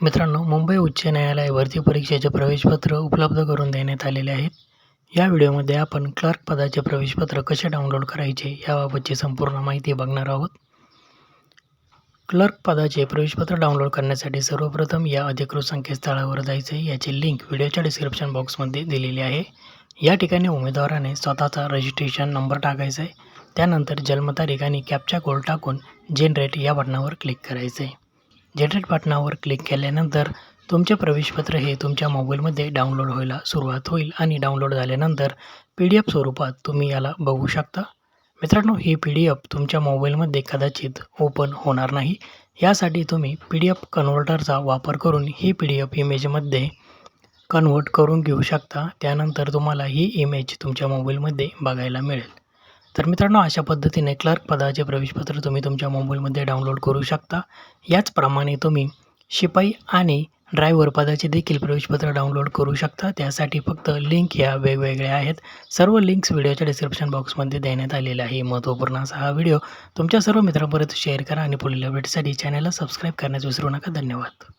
मित्रांनो, मुंबई उच्च न्यायालय भरती परीक्षेचे प्रवेशपत्र उपलब्ध करून देण्यात आलेले आहेत. या व्हिडिओमध्ये आपण क्लर्क पदाचे प्रवेशपत्र कसे डाउनलोड करायचे याबाबतची संपूर्ण माहिती बघणार आहोत. क्लर्क पदाचे प्रवेशपत्र डाउनलोड करण्यासाठी सर्वप्रथम या अधिकृत संकेतस्थळावर जायचे. याची लिंक व्हिडिओच्या डिस्क्रिप्शन बॉक्समध्ये दिलेली आहे. या ठिकाणी उमेदवाराने स्वतःचा रजिस्ट्रेशन नंबर टाकायचा आहे. त्यानंतर जन्मतारीख आणि कॅप्चा कोड टाकून जनरेट या बटनावर क्लिक करायचे आहे. जनरेट बटनावर क्लिक केल्यानंतर तुमचे प्रवेशपत्र हे तुमच्या मोबाईलमध्ये डाउनलोड व्हायला सुरुवात होईल आणि डाउनलोड झाल्यानंतर PDF स्वरूपात तुम्ही याला बघू शकता. मित्रांनो, ही PDF तुमच्या मोबाईलमध्ये कदाचित ओपन होणार नाही. यासाठी तुम्ही PDF कन्व्हर्टरचा वापर करून ही PDF इमेजमध्ये कन्व्हर्ट करून घेऊ शकता. त्यानंतर तुम्हाला ही इमेज तुमच्या मोबाईलमध्ये बघायला मिळेल. तर मित्रांनो, अशा पद्धतीने क्लर्क पदाचे प्रवेशपत्र तुम्ही तुमच्या मोबाईलमध्ये डाउनलोड करू शकता. याचप्रमाणे तुम्ही शिपाई आणि ड्रायव्हर पदाचे देखील प्रवेशपत्र डाउनलोड करू शकता. त्यासाठी फक्त लिंक ह्या वेगवेगळ्या आहेत. सर्व लिंक्स व्हिडिओच्या डिस्क्रिप्शन बॉक्समध्ये देण्यात आलेले आहे. महत्त्वपूर्ण असा हा व्हिडिओ तुमच्या सर्व मित्रांपर्यंत शेअर करा आणि पुढील अपडेटसाठी चॅनलला सबस्क्राईब करण्यास विसरू नका. धन्यवाद.